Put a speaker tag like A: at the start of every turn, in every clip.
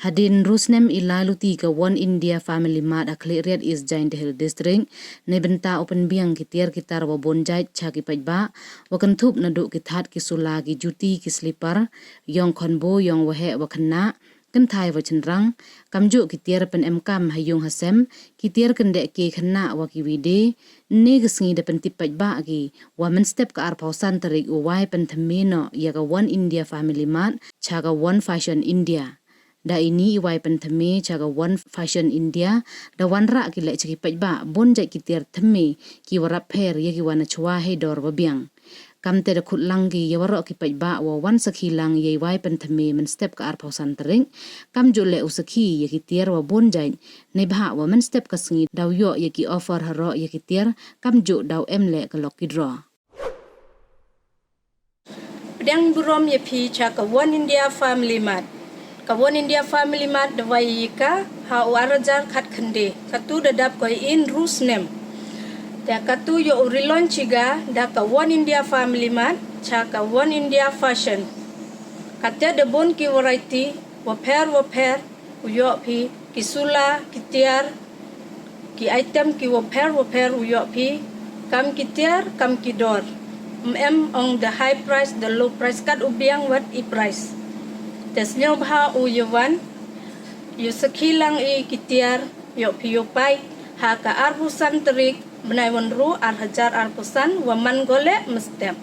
A: Hadin Rusnem ilaluti ke One India Family Mart a Khliehriat is Jain Hill District ne benta open biang ki tiar kitar wa bonjai cha ki pajba wa kantup na du ki that ki sula ki juti ki slipper yong khonbo yong wa he wa khanna kan thai wa chenrang kamju ki tiar pen emkam hayung hasem ki tiar kan de ke khanna wa ki wide ne gisngi de pen tip pajba ki wa men step ka ar pausan tarik u wai pen thameno ya ka One India Family Mart cha ka One Fashion India da ini iwai penthame chaga One Fashion India da wanra ki le chiki pajba bonjai ki tiar thame ki wara phær ye ki wana chwa he dor ba biang kamte da khut langi ye wara ki pajba wa wan sakhi lang ye wai penthame men step ka ar pausan tring kam jo le usakhi ye ki tiar wa bonjai nei bha wa men step ka singi daw yo ye ki offer haro ye ki tiar kam jo daw em le ka lok ki draw
B: Pedang burom ye phi chaga One India Family Mart ka One India Family Mart da waika ha warajar khat khande katu dadap ko in Rusnem da katu yo relaunch ga da ka One India Family Mart cha ka One India Fashion katya de bon ki variety wa phær yo phi ki sula ki tiar ki item ki wa phær yo phi kam ki tiar kam ki dor on the high price the low price kat ubiang what I price Tesnya bha uyawan yusakilang I kitiar yo piyopay ha ka arpusan terik benai wanru arhajar arpusan waman gole mestep.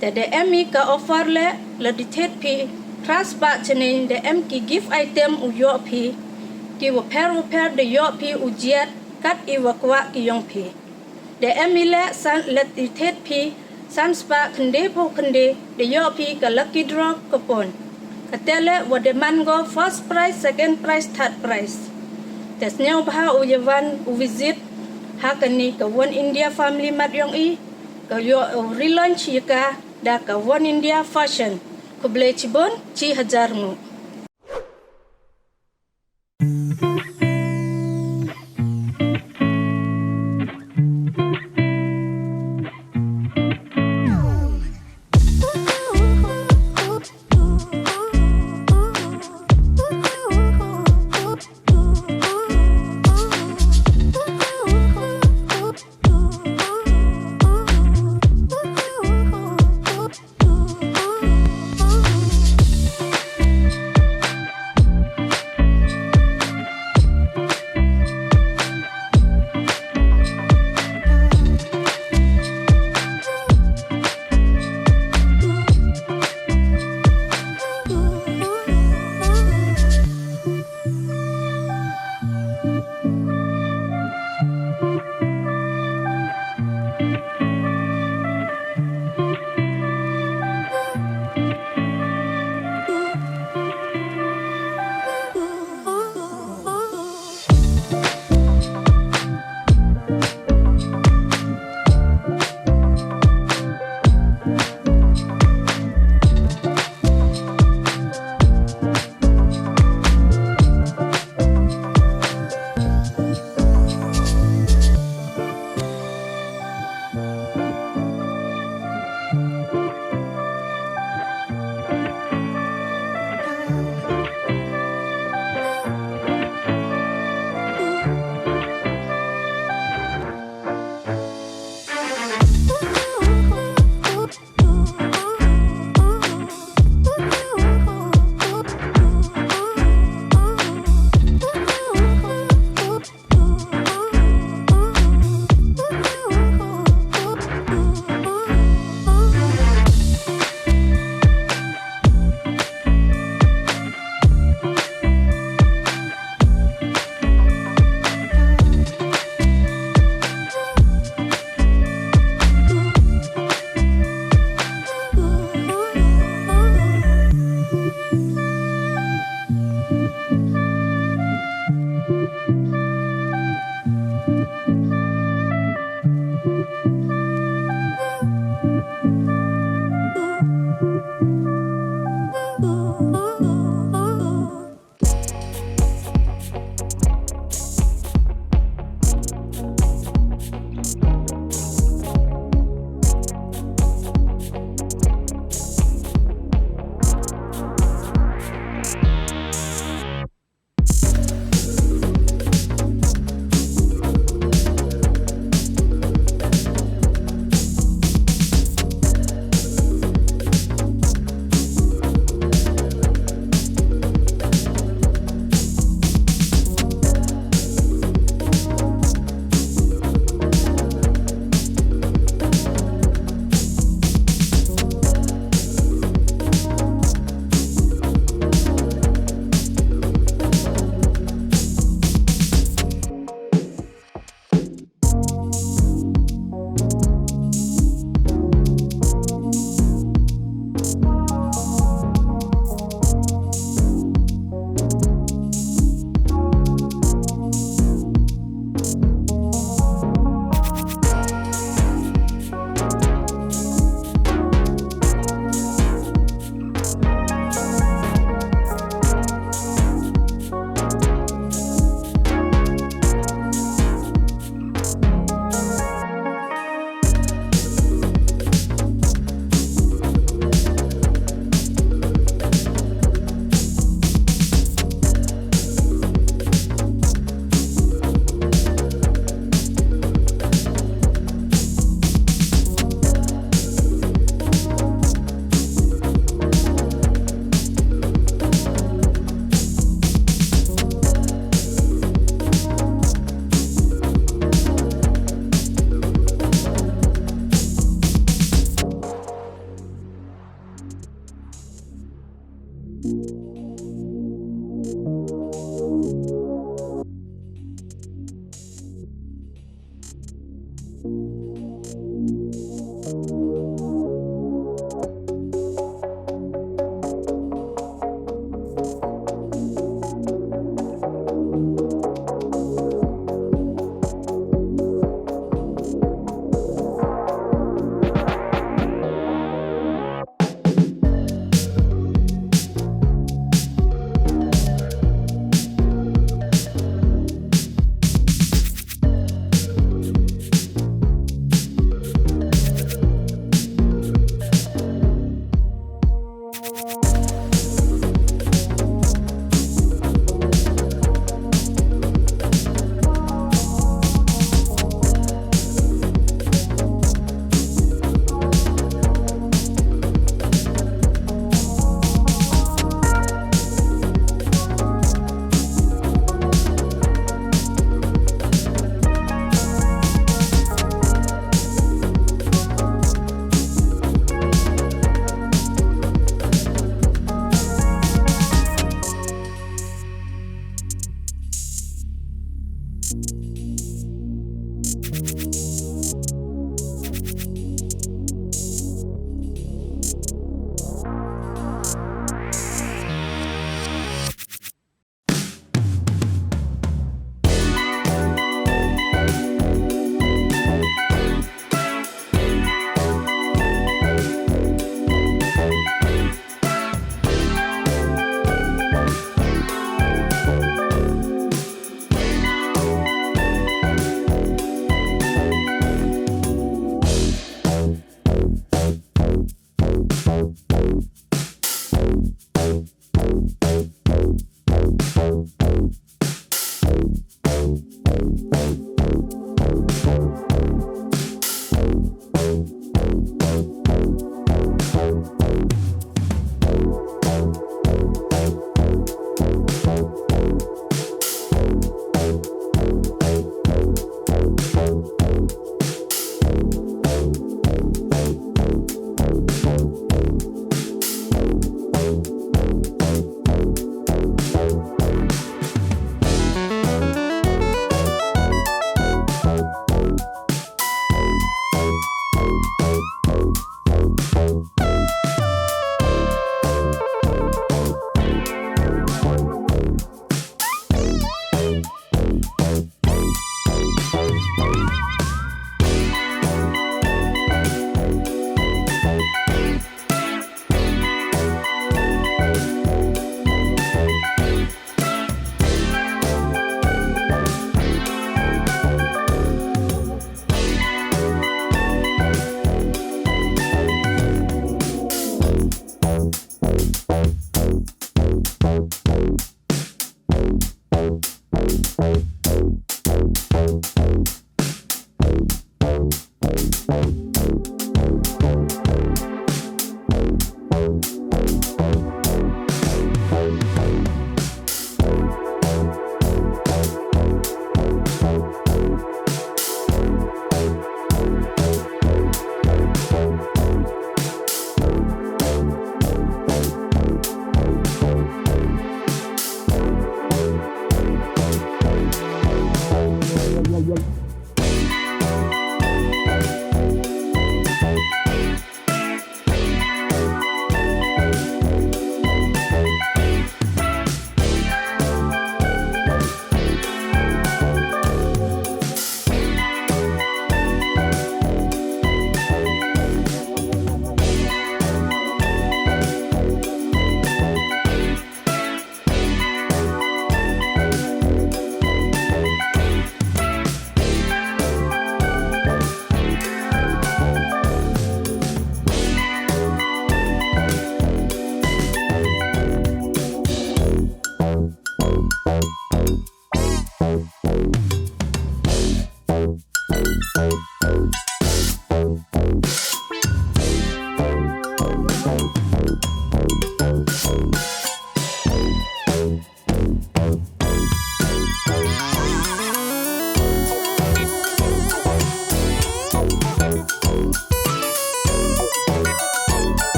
B: Tede emi ka offer le ditet pi transpa chenin de em ki gift item uyo pi ki wa phær de yo pi ujiat kat iwakwa ki yong pi. De emi le san le ditet pi san spa khande po khande de yo pi ka lucky draw coupon. Katele wa de mango first prize, second prize, third prize. Tesnya bha uyawan visit hakani ka One India Family Mart yong I ka yo relaunch yaka da ka One India Fashion kuble chibon chi hajar mu.